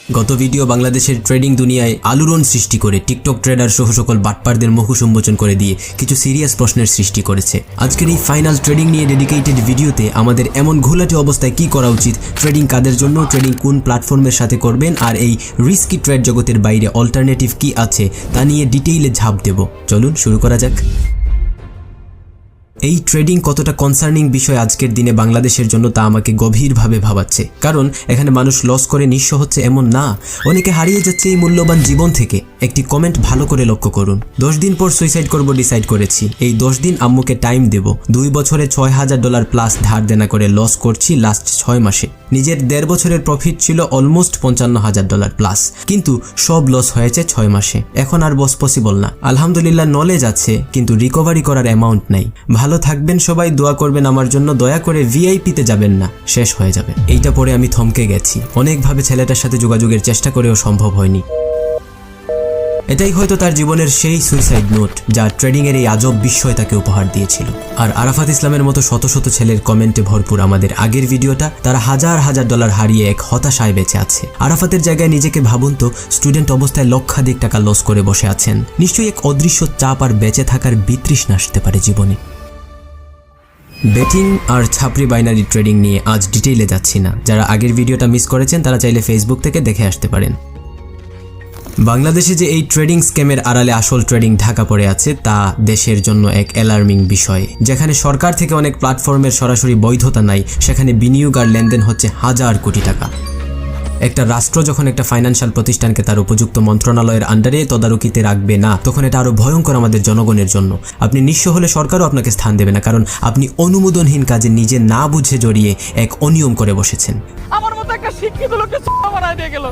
গত ভিডিও বাংলাদেশের ট্রেডিং দুনিয়ায় আলোড়ন সৃষ্টি করে টিকটক ট্রেডার সহ সকল বাটপারদের মুখ উন্মোচন করে দিয়ে কিছু সিরিয়াস প্রশ্নের সৃষ্টি করেছে। আজকের এই ফাইনাল ট্রেডিং নিয়ে ডেডিকেটেড ভিডিওতে আমাদের এমন ঘোলাটে অবস্থায় কি করা উচিত, ট্রেডিং কাদের জন্য, ট্রেডিং কোন প্ল্যাটফর্মের সাথে করবেন, আর এই রিস্কি ট্রেড জগতের বাইরে অল্টারনেটিভ কি আছে তা নিয়ে ডিটেইলে ঝাঁপ দেব। চলুন শুরু করা যাক। এই ট্রেডিং কতটা কনসার্নিং বিষয় আজকের দিনে বাংলাদেশের জন্য তা আমাকে গভীরভাবে ভাবাচ্ছে। কারণ এখানে মানুষ লস করে নিঃস্ব হচ্ছে এমন না, অনেকে হারিয়ে যাচ্ছে এই মূল্যবান জীবন থেকে। একটি কমেন্ট ভালো করে লক্ষ্য করুন। 10 দিন পর সুইসাইড করব ডিসাইড করেছি। এই 10 দিন আম্মুকে টাইম দেব। 2 বছরে $6000 প্লাস ধার দেনা করে লস করছি লাস্ট 6 মাসে। নিজের 1.5 বছরের প্রফিট ছিল অলমোস্ট $55,000 প্লাস, কিন্তু সব লস হয়েছে 6 মাসে। এখন আর বস পসিবল না। আলহামদুলিল্লাহ নলেজ আছে, কিন্তু রিকভারি করার অ্যামাউন্ট নাই। ভালো থাকবেন সবাই, দোয়া করবেন আমার জন্য। দয়া করে ভিআইপিতে যাবেন না, শেষ হয়ে যাবে। এইটা পরে আমি থমকে গেছি। অনেকভাবে ছেলেটার সাথে যোগাযোগের চেষ্টা করেও সম্ভব হয়নি। এটাই হয়তো তার জীবনের সেই সুইসাইড নোট যা ট্রেডিং এর এই আজব বিস্ময় তাকে উপহার দিয়েছিল। আর আরাফাত ইসলামের মতো শত শত ছেলের কমেন্টে ভরপুর আমাদের আগের ভিডিওটা। তারা $1000 হারিয়ে এক হতাশায় বেঁচে আছে। আরাফাতের জায়গায় নিজেকে ভাবুন তো, স্টুডেন্ট অবস্থায় লক্ষাধিক টাকা লস করে বসে আছেন। নিশ্চয়ই এক অদৃশ্য চাপ আর বেঁচে থাকার বিতৃষ্ণা আসতে পারে জীবনে। বেটিং আর ছাপরি বাইনারি ট্রেডিং নিয়ে আজ ডিটেইলে যাচ্ছি না। যারা আগের ভিডিওটা মিস করেছেন তারা চাইলে ফেসবুক থেকে দেখে আসতে পারেন। বাংলাদেশে যে এই ট্রেডিং স্ক্যামের আড়ালে আসল ট্রেডিং ঢাকা পড়ে আছে তা দেশের জন্য এক অ্যালার্মিং বিষয়। যেখানে সরকার থেকে অনেক প্ল্যাটফর্মের সরাসরি বৈধতা নাই, সেখানে বিনিয়োগ আর লেনদেন হচ্ছে হাজার কোটি টাকা। একটা রাষ্ট্র যখন একটা ফাইন্যান্সিয়াল প্রতিষ্ঠানকে তার উপযুক্ত মন্ত্রণালয়ের আন্ডারে তদারকিতে রাখবে না, তখন এটা আরো ভয়ঙ্কর আমাদের জনগণের জন্য। আপনি নিঃস্ব হলে সরকারও আপনাকে স্থান দেবে না, কারণ আপনি অনুমোদনহীন কাজে নিজে না বুঝে জড়িয়ে এক অনিয়ম করে বসেছেন। আমার মতো একটা শিক্ষিত লোককে বানায় দিয়ে গেল,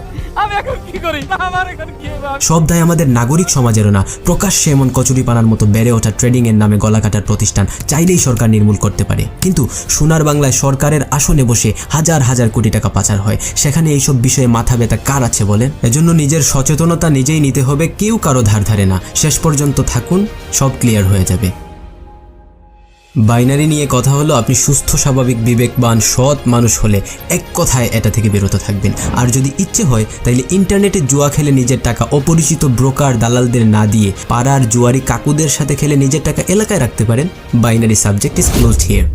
আমি এখন কি করি? আমার এখন কি হবে? সব দায় আমাদের নাগরিক সমাজেরও না। প্রকাশ্যে এমন কচুরিপানার মতো বেড়ে ওঠা ট্রেডিং এর নামে গলা কাটার প্রতিষ্ঠান চাইলেই সরকার নির্মূল করতে পারে, কিন্তু সোনার বাংলায় সরকারের আসনে বসে হাজার হাজার কোটি টাকা পাচার হয়। সেখানে এইসব বিষয়ে মাথা ব্যথা কার আছে বলেন? এজন্য নিজের সচেতনতা নিজেই নিতে হবে। কেউ কারো ধার ধারে না। শেষ পর্যন্ত থাকুন, সব ক্লিয়ার হয়ে যাবে। বাইনারি নিয়ে কথা হলো, আপনি সুস্থ স্বাভাবিক বিবেকবান সৎ মানুষ হলে এক কথায় এটা থেকে বিরত থাকবেন। আর যদি ইচ্ছে হয় তাইলে ইন্টারনেটে জুয়া খেলে নিজের টাকা অপরিচিত ব্রোকার দালালদের না দিয়ে পাড়ার জুয়ারি কাকুদের সাথে খেলে নিজের টাকা এলাকায় রাখতে পারেন। Binary subject is closed here.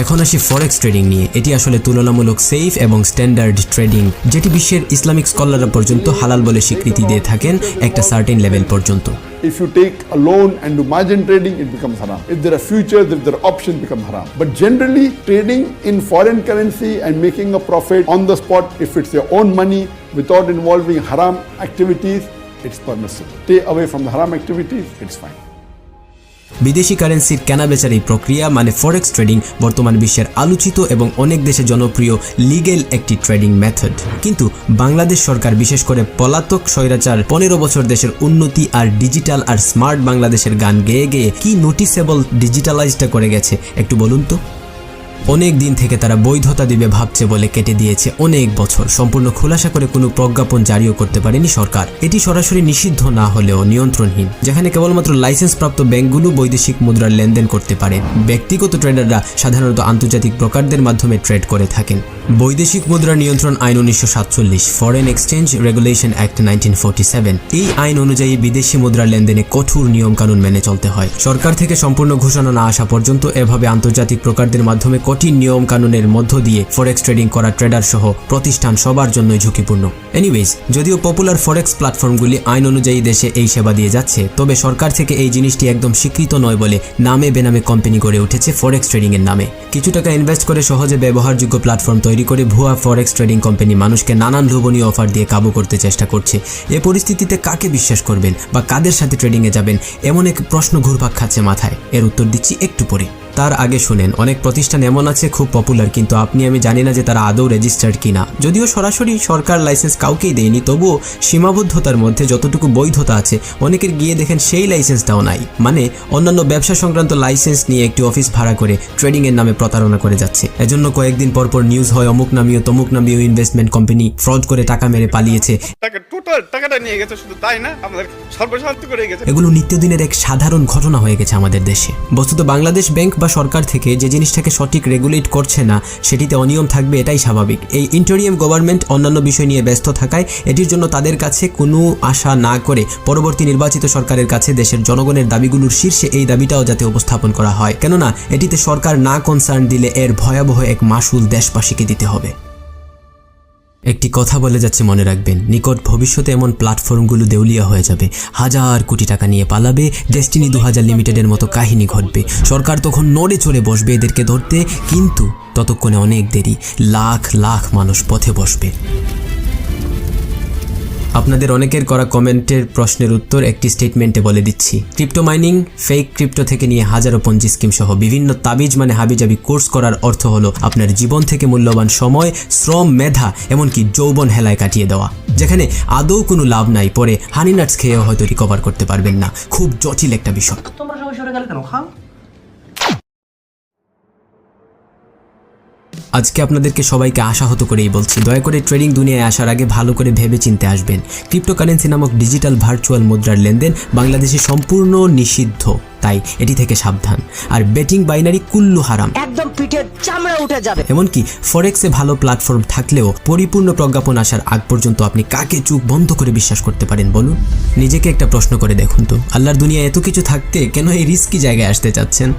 এখন আসি ফরেক্স ট্রেডিং নিয়ে। এটি আসলে তুলনামূলক সেফ এবং স্ট্যান্ডার্ড ট্রেডিং, যেটি বিশ্বের ইসলামিক স্কলাররা পর্যন্ত হালাল বলে স্বীকৃতি দিয়ে থাকেন একটা সার্টেন লেভেল পর্যন্ত। If you take a loan and do margin trading, it becomes haram. If there are futures, if there are options, become haram. But generally, trading in foreign currency and making a profit on the spot, if it's your own money, without involving haram activities, it's permissible. Stay away from the haram activities, it's fine. বিদেশি কারেন্সির কেনাবেচার এই প্রক্রিয়া মানে forex trading বর্তমান বিশ্বের আলোচিত এবং অনেক দেশে জনপ্রিয় লিগেল একটি ট্রেডিং মেথড। কিন্তু বাংলাদেশ সরকার, বিশেষ করে পলাতক স্বৈরাচার 15 বছর দেশের উন্নতি আর ডিজিটাল আর স্মার্ট বাংলাদেশের গান গেয়ে গেয়ে কি নোটিসেবল ডিজিটালাইজটা করে গেছে একটু বলুন তো। অনেক দিন থেকে তারা বৈধতা দিবে ভাবছে বলে কেটে দিয়েছে অনেক বছর। সম্পূর্ণ খোলাসা করে কোনো প্রজ্ঞাপন জারিও করতে পারেনি সরকার। এটি সরাসরি নিষিদ্ধ না হলেও নিয়ন্ত্রণহীন, যেখানে কেবলমাত্র লাইসেন্সপ্রাপ্ত ব্যাংকগুলো বৈদেশিক মুদ্রার লেনদেন করতে পারে। ব্যক্তিগত ট্রেডাররা সাধারণত আন্তর্জাতিক ব্রোকারদের মাধ্যমে ট্রেড করে থাকেন। বৈদেশিক মুদ্রা নিয়ন্ত্রণ আইন 1947, ফরেন এক্সচেঞ্জ রেগুলেশন অ্যাক্ট 1947। এই আইন অনুযায়ী বিদেশি মুদ্রার লেনদেনে কঠোর নিয়মকানুন মেনে চলতে হয়। সরকার থেকে সম্পূর্ণ ঘোষণা না আসা পর্যন্ত এভাবে আন্তর্জাতিক ব্রোকারদের মাধ্যমে কঠিন নিয়ম কানুনের মধ্য দিয়ে ফরেক্স ট্রেডিং করা ট্রেডার সহ প্রতিষ্ঠান সবার জন্যই ঝুঁকিপূর্ণ। এনিওয়েজ, যদিও পপুলার ফরেক্স প্ল্যাটফর্মগুলি আইন অনুযায়ী দেশে এই সেবা দিয়ে যাচ্ছে, তবে সরকার থেকে এই জিনিসটি একদম স্বীকৃত নয় বলে নামে বেনামে কোম্পানি গড়ে উঠেছে ফরেক্স ট্রেডিং এর নামে। কিছু টাকা ইনভেস্ট করে সহজে ব্যবহারযোগ্য প্ল্যাটফর্ম তৈরি করে ভুয়া ফরেক্স ট্রেডিং কোম্পানি মানুষকে নানান লোভনীয় অফার দিয়ে কাবু করতে চেষ্টা করছে। এ পরিস্থিতিতে কাকে বিশ্বাস করবেন বা কাদের সাথে ট্রেডিংয়ে যাবেন, এমন এক প্রশ্ন ঘুরপাক খাচ্ছে মাথায়। এর উত্তর দিচ্ছি একটু পরে। তার আগে শুনেন, অনেক প্রতিষ্ঠান এমন আছে খুব পপুলার, কিন্তু আপনি আমি জানি না যে তারা আদৌ রেজিস্টার্ড কিনা। যদিও সরাসরি সরকার লাইসেন্স কাউকেই দেয়নি, তবুও সীমাবদ্ধতার মধ্যে যতটুকু বৈধতা আছে অনেকের গিয়ে দেখেন সেই লাইসেন্সটাও নাই। মানে অন্যান্য ব্যবসা সংক্রান্ত লাইসেন্স নিয়ে একটি অফিস ভাড়া করে ট্রেডিং এর নামে প্রতারণা করে যাচ্ছে। এজন্য কয়েকদিন পরপর নিউজ হয় অমুক নামীয় তমুক নামীয় ইনভেস্টমেন্ট কোম্পানি ফ্রড করে টাকা মেরে পালিয়েছে। টাকাটা নিয়ে গেছে, শুধু তাই না, আমাদের সর্বশান্ত করে গেছে। এগুলো নিত্যদিনের এক সাধারণ ঘটনা হয়ে গেছে আমাদের দেশে। বস্তুত বাংলাদেশ ব্যাংক বা সরকার থেকে যে জিনিসটাকে সঠিক রেগুলেট করছে না সেটিতে অনিয়ম থাকবে, এটাই স্বাভাবিক। এই ইন্টারিয়াম গভর্নমেন্ট অন্যান্য বিষয় নিয়ে ব্যস্ত থাকায় এটির জন্য তাদের কাছে কোনো আশা না করে পরবর্তী নির্বাচিত সরকারের কাছে দেশের জনগণের দাবিগুলোর শীর্ষে এই দাবিটাও যাতে উপস্থাপন করা হয়, কেননা এটিতে সরকার না কনসার্ন দিলে এর ভয়াবহ এক মাসুল দেশবাসীকে দিতে হবে। একটি কথা বলে যাচ্ছে, মনে রাখবেন, নিকট ভবিষ্যতে এমন প্ল্যাটফর্মগুলো দেউলিয়া হয়ে যাবে, হাজার কোটি টাকা নিয়ে পালাবে, ডেস্টিনি 2000 লিমিটেডের মতো কাহিনী ঘটবে, সরকার তখন নড়ে চড়ে বসবে এদেরকে ধরতে, কিন্তু ততক্ষণে অনেক দেরি, লাখ লাখ মানুষ পথে বসবে। আপনাদের অনেকের করা কমেন্টের প্রশ্নের উত্তর একটি স্টেটমেন্টে বলে দিচ্ছি। ক্রিপ্টো মাইনিং, ফেক ক্রিপ্টো থেকে নিয়ে হাজারো পঞ্জি স্কিম সহ বিভিন্ন তাবিজ মানে হাবিজাবি কোর্স করার অর্থ হলো আপনার জীবন থেকে মূল্যবান সময়, শ্রম, মেধা, এমনকি যৌবন হেলায় কাটিয়ে দেওয়া, যেখানে আদৌ কোনো লাভ নাই, পরে হানি নাটস খেয়েও হয়তো রিকভার করতে পারবেন না। খুব জটিল একটা বিষয়। তোমরা সবাই সরে গেলে কেন? খাও। আজকে আপনাদেরকে সবাইকে আশাহত করেই বলছি, দয়া করে ট্রেডিং দুনিয়ায় আসার আগে ভালো করে ভেবে চিনতে আসবেন। ক্রিপ্টোকারেন্সি নামক ডিজিটাল ভার্চুয়াল মুদ্রার লেনদেন বাংলাদেশে সম্পূর্ণ নিষিদ্ধ, তাই এটি থেকে সাবধান। আর বেটিং বাইনারি কুল্লু হারাম, একদম পিঠের চামড়া উঠে যাবে। এমনকি ফরেক্সে ভালো প্ল্যাটফর্ম থাকলেও পরিপূর্ণ প্রজ্ঞাপন আসার আগ পর্যন্ত আপনি কাকে চোখ বন্ধ করে বিশ্বাস করতে পারেন বলুন? নিজেকে একটা প্রশ্ন করে দেখুন তো, আল্লাহর দুনিয়া এত কিছু থাকতে কেন এই রিস্কি জায়গায় আসতে চাচ্ছেন?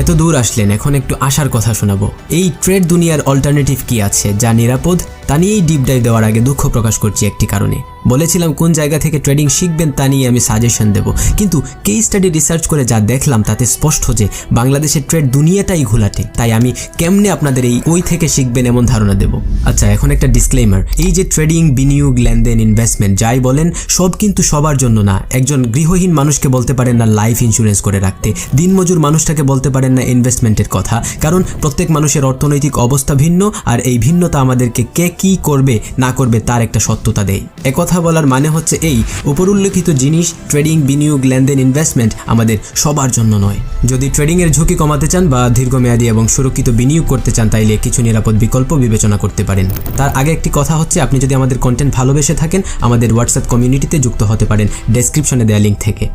এত দূর আসলেন, এখন একটু আশার কথা শোনাবো। এই ট্রেড দুনিয়ার অল্টারনেটিভ কি আছে যা নিরাপদ, তা নিয়েই ডিপ ডাইভ দেওয়ার আগে দুঃখ প্রকাশ করছি একটি কারণে। বলেছিলাম কোন জায়গা থেকে ট্রেডিং শিখবেন তা নিয়ে আমি সাজেশন দেব, কিন্তু কেস স্টাডি রিসার্চ করে যা দেখলাম তাতে স্পষ্ট যে বাংলাদেশের ট্রেড দুনিয়াটাই ঘোলাটে, তাই আমি কেমনে আপনাদের এই কই থেকে শিখবেন এমন ধারণা দেব। আচ্ছা, এখন একটা ডিসক্লেমার, এই যে ট্রেডিং, বিনিয়োগ, লেনদেন, ইনভেস্টমেন্ট যাই বলেন সব কিন্তু সবার জন্য না। একজন গৃহহীন মানুষকে বলতে পারেন না লাইফ ইন্স্যুরেন্স করে রাখতে, দিনমজুর মানুষটাকে বলতে পারেন না ইনভেস্টমেন্টের কথা, কারণ প্রত্যেক মানুষের অর্থনৈতিক অবস্থা ভিন্ন, আর এই ভিন্নতা আমাদেরকে কে কি করবে না করবে তার একটা সত্যতা দেয়। একথা বলার মানে হচ্ছে এই উপরোল্লেখিত জিনিস ট্রেডিং, বিনিয়োগ, লেনদেন, ইনভেস্টমেন্ট আমাদের সবার জন্য নয়। যদি ট্রেডিং এর ঝুঁকি কমাতে চান বা দীর্ঘমেয়াদী এবং সুরক্ষিত বিনিয়োগ করতে চান তাইলে কিছু নিরাপদ বিকল্প বিবেচনা করতে পারেন। তার আগে একটি কথা হচ্ছে, আপনি যদি আমাদের কন্টেন্ট ভালোবেসে থাকেন আমাদের হোয়াটসঅ্যাপ কমিউনিটিতে যুক্ত হতে পারেন ডেসক্রিপশনে দেওয়া লিঙ্ক থেকে।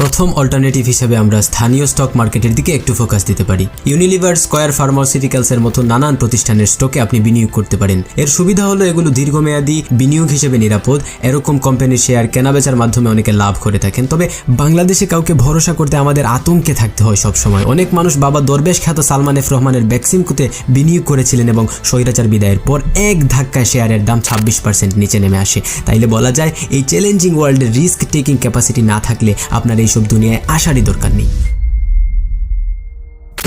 প্রথম অল্টারনেটিভ হিসেবে আমরা স্থানীয় স্টক মার্কেটের দিকে একটু ফোকাস দিতে পারি। ইউনিলিভার, স্কয়ার ফার্মাসিউটিক্যালসের মতো নানান প্রতিষ্ঠানের স্টকে আপনি বিনিয়োগ করতে পারেন। এর সুবিধা হলো এগুলো দীর্ঘমেয়াদী বিনিয়োগ হিসেবে নিরাপদ। এরকম কোম্পানির শেয়ার কেনাবেচার মাধ্যমে অনেকে লাভ করে থাকেন। তবে বাংলাদেশে কাউকে ভরসা করতে আমাদের আতঙ্কে থাকতে হয় সবসময়। অনেক মানুষ বাবা দরবেশ খ্যাত সালমান এফ রহমানের বেক্সিমকোতে বিনিয়োগ করেছিলেন এবং স্বৈরাচার বিদায়ের পর এক ধাক্কায় শেয়ারের দাম 26% নিচে নেমে আসে। তাইলে বলা যায় এই চ্যালেঞ্জিং ওয়ার্ল্ডের রিস্ক টেকিং ক্যাপাসিটি না থাকলে আপনার এইসব দুনিয়ায় আসারই দরকার নেই।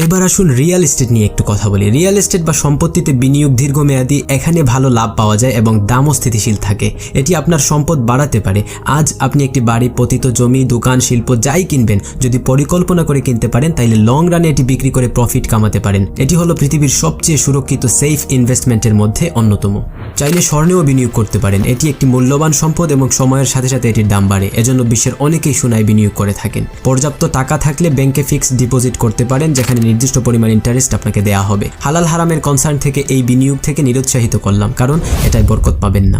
এবার আসুন রিয়েল এস্টেট নিয়ে একটু কথা বলি। রিয়েল এস্টেট বা সম্পত্তিতে বিনিয়োগ দীর্ঘমেয়াদী, এখানে ভালো লাভ পাওয়া যায় এবং দামও স্থিতিশীল থাকে। এটি আপনার সম্পদ বাড়াতে পারে। আজ আপনি একটি বাড়ি, পতিত জমি, দোকান, শিল্প যাই কিনবেন, যদি পরিকল্পনা করে কিনতে পারেন তাইলে লং রানে এটি বিক্রি করে প্রফিট কামাতে পারেন। এটি হলো পৃথিবীর সবচেয়ে সুরক্ষিত সেফ ইনভেস্টমেন্টের মধ্যে অন্যতম। চাইলে স্বর্ণেও বিনিয়োগ করতে পারেন। এটি একটি মূল্যবান সম্পদ এবং সময়ের সাথে সাথে এটির দাম বাড়ে। এজন্য বিশ্বের অনেকেই সোনায় বিনিয়োগ করে থাকেন। পর্যাপ্ত টাকা থাকলে ব্যাংকে ফিক্সড ডিপোজিট করতে পারেন, যেখানে নির্দিষ্ট পরিমাণ ইন্টারেস্ট আপনাকে দেয়া হবে। হালাল হারামের কনসার্ন থেকে এই বিনিয়োগ থেকে নিরুৎসাহিত করলাম, কারণ এটাই বরকত পাবেন না।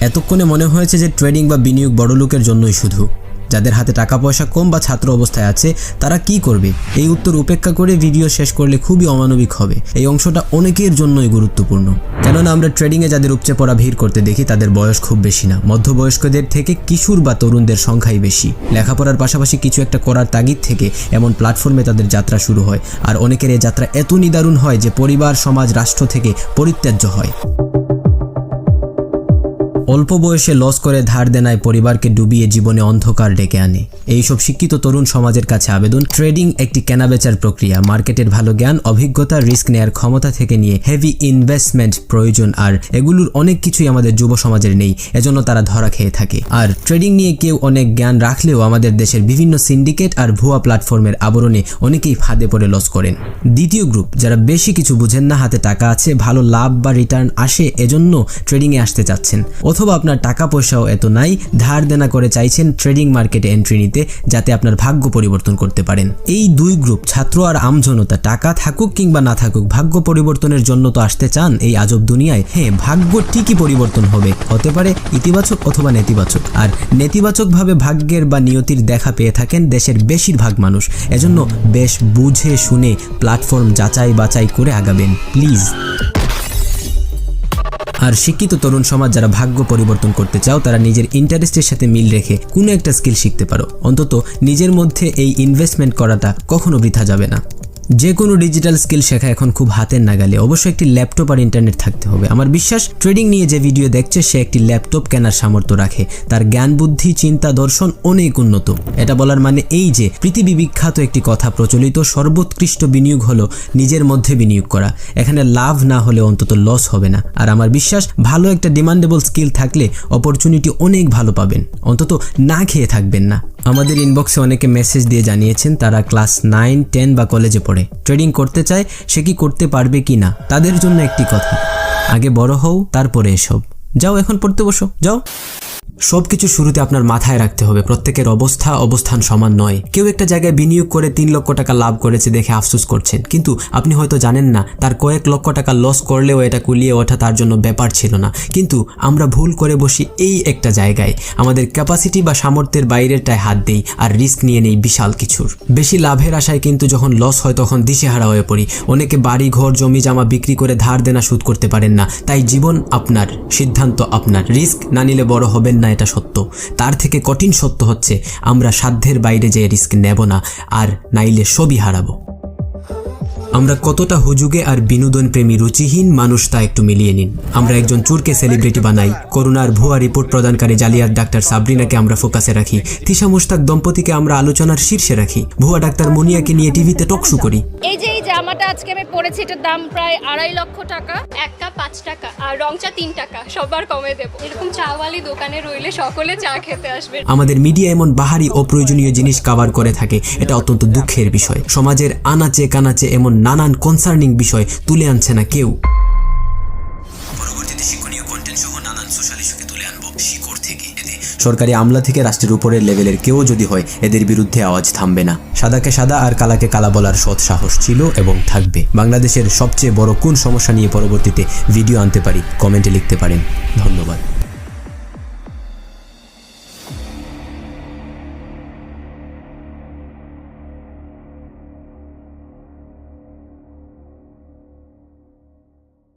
এতক্ষণে মনে হয়েছে যে ট্রেডিং বা বিনিয়োগ বড়লোকের জন্যই শুধু। যাদের হাতে টাকা পয়সা কম বা ছাত্র অবস্থায় আছে তারা কি করবে? এই উত্তর উপেক্ষা করে ভিডিও শেষ করলে খুবই অমানবিক হবে। এই অংশটা অনেকের জন্যই গুরুত্বপূর্ণ, কেননা আমরা ট্রেডিংয়ে যাদের উপচে পড়া ভিড় করতে দেখি তাদের বয়স খুব বেশি না। মধ্যবয়স্কদের থেকে কিশোর বা তরুণদের সংখ্যাই বেশি। লেখাপড়ার পাশাপাশি কিছু একটা করার তাগিদ থেকে এমন প্ল্যাটফর্মে তাদের যাত্রা শুরু হয়। আর অনেকের এই যাত্রা এত নিদারুণ হয় যে পরিবার, সমাজ, রাষ্ট্র থেকে পরিত্যাজ্য হয়। অল্প বয়সে লস করে ধার দেনায় পরিবারকে ডুবিয়ে জীবনে অন্ধকার ডেকে আনে। এইসব শিক্ষিত তরুণ সমাজের কাছে আবেদন, ট্রেডিং একটি কেনাবেচার প্রক্রিয়া। মার্কেটের ভালো জ্ঞান, অভিজ্ঞতা, রিস্ক নেয়ার ক্ষমতা থেকে নিয়ে হেভি ইনভেস্টমেন্ট প্রয়োজন, আর এগুলোর অনেক কিছুই আমাদের যুব সমাজের নেই, এজন্য তারা ধরা খেয়ে থাকে। আর ট্রেডিং নিয়ে কেউ অনেক জ্ঞান রাখলেও আমাদের দেশের বিভিন্ন সিন্ডিকেট আর ভুয়া প্ল্যাটফর্মের আবরণে অনেকেই ফাঁদে পড়ে লস করেন। দ্বিতীয় গ্রুপ, যারা বেশি কিছু বুঝেন না, হাতে টাকা আছে, ভালো লাভ বা রিটার্ন আসে, এজন্য ট্রেডিংয়ে আসতে চাচ্ছেন, অথবা অথবা আপনার টাকা পয়সাও এত নাই, ধার দেনা করে চাইছেন ট্রেডিং মার্কেটে এন্ট্রি নিতে যাতে আপনার ভাগ্য পরিবর্তন করতে পারেন। এই দুই গ্রুপ, ছাত্র আর আমজনতা, টাকা থাকুক কিংবা না থাকুক, ভাগ্য পরিবর্তনের জন্য তো আসতে চান এই আজব দুনিয়ায়। হ্যাঁ, ভাগ্য ঠিকই পরিবর্তন হবে, হতে পারে ইতিবাচক অথবা নেতিবাচক। আর নেতিবাচকভাবে ভাগ্যের বা নিয়তির দেখা পেয়ে থাকেন দেশের বেশিরভাগ মানুষ। এজন্য বেশ বুঝে শুনে প্ল্যাটফর্ম যাচাই বাছাই করে আগাবেন প্লিজ। আর শিক্ষিত তরুণ সমাজ যারা ভাগ্য পরিবর্তন করতে চাও, তারা নিজের ইন্টারেস্টের সাথে মিল রেখে কোনো একটা স্কিল শিখতে পারো। অন্তত নিজের মধ্যে এই ইনভেস্টমেন্ট করাটা কখনো বৃথা যাবে না। যে কোনো ডিজিটাল স্কিল শেখা এখন খুব হাতের নাগালে, অবশ্যই একটি ল্যাপটপ আর ইন্টারনেট থাকতে হবে। আমার বিশ্বাস ট্রেডিং নিয়ে যে ভিডিও দেখছে সে একটি ল্যাপটপ কেনার সামর্থ্য রাখে, তার জ্ঞান বুদ্ধি চিন্তা দর্শন অনেক উন্নত। এটা বলার মানে এই যে পৃথিবী বিখ্যাত একটি কথা প্রচলিত, সর্বোৎকৃষ্ট বিনিয়োগ হলো নিজের মধ্যে বিনিয়োগ করা। এখানে লাভ না হলে অন্তত লস হবে না। আর আমার বিশ্বাস ভালো একটা ডিমান্ডেবল স্কিল থাকলে অপরচুনিটি অনেক ভালো পাবেন, অন্তত না খেয়ে থাকবেন না। আমাদের ইনবক্সে অনেকে মেসেজ দিয়ে জানিয়েছেন তারা ক্লাস 9, 10 বা কলেজে পড়ে, ট্রেডিং করতে চায়, সে কি করতে পারবে কি না। তাদের জন্য একটি কথা, আগে বড় হও তারপরে এসব। যাও এখন পড়তে বসো, যাও। সবকিছু শুরুতে আপনার মাথায় রাখতে হবে প্রত্যেকের অবস্থান সমান নয়। কেউ একটা জায়গায় বিনিয়োগ করে 3 লক্ষ টাকা লাভ করেছে দেখে আফসোস করছেন, কিন্তু আপনি হয়তো জানেন না তার কয়েক লক্ষ টাকা লস করলেও এটা কুলিয়ে ওঠা তার জন্য ব্যাপার ছিল না। কিন্তু আমরা ভুল করে বসি এই একটা জায়গায়, আমাদের ক্যাপাসিটি বা সামর্থ্যের বাইরেরটায় হাত দেই আর রিস্ক নিয়ে নেই বিশাল কিছুর। বেশি লাভের আশায় কিন্তু যখন লস হয় তখন দিশেহারা হয়ে পড়ি। অনেকে বাড়ি ঘর জমি জামা বিক্রি করে ধার দেনা শোধ করতে পারেন না। তাই জীবন আপনার, সিদ্ধান্ত আপনার। রিস্ক না নিলে বড় হবেন না, এটা সত্য। তার থেকে কঠিন সত্য হচ্ছে আমরা সাধ্যের বাইরে যে রিস্ক নেব না, আর নাইলে সবই হারাবো। আমরা কতটা হুজুগে আর বিনোদন প্রেমী রুচিহীন মানুষ তা একটু মিলিয়ে নিন। আমরা একজন চোরকে সেলিব্রিটি বানাই, করোনার ভুয়া রিপোর্ট প্রদানকারী জালিয়াত ডাক্তার সাবরিনাকে আমরা ফোকাসে রাখি, তিশা মুশতাক দম্পতিকে আমরা আলোচনার শীর্ষে রাখি, ভুয়া ডাক্তার মুনিয়াকে নিয়ে টিভিতে টকশো করি। এই যে এই জামাটা আজকে আমি পরেছি, এটার দাম প্রায় 2.5 লক্ষ টাকা। এক কাপ 5 টাকা আর রং চা 3 টাকা, সবার কমে দেবো। এরকম চাওয়ালি দোকানে রইলে সকলে চা খেতে আসবে। আমাদের মিডিয়া এমন বাহারি অপ্রয়োজনীয় জিনিস কভার করে থাকে, এটা অত্যন্ত দুঃখের বিষয়। সমাজের আনাচে কানাচে এমন নানান কনসার্নিং বিষয় তুলে আনছে না কেউ। পরবর্তীতে শিক্ষণীয় কন্টেন্ট সহ নানান সোশ্যাল ইস্যুকে তুলে আনবো শিকড় থেকে। সরকারি আমলা থেকে রাষ্ট্রের উপরের লেভেলের কেউ যদি হয়, এদের বিরুদ্ধে আওয়াজ থামবে না। সাদাকে সাদা আর কালাকে কালা বলার সৎ সাহস ছিল এবং থাকবে। বাংলাদেশের সবচেয়ে বড় কোন সমস্যা নিয়ে পরবর্তীতে ভিডিও আনতে পারি, কমেন্টে লিখতে পারেন। ধন্যবাদ।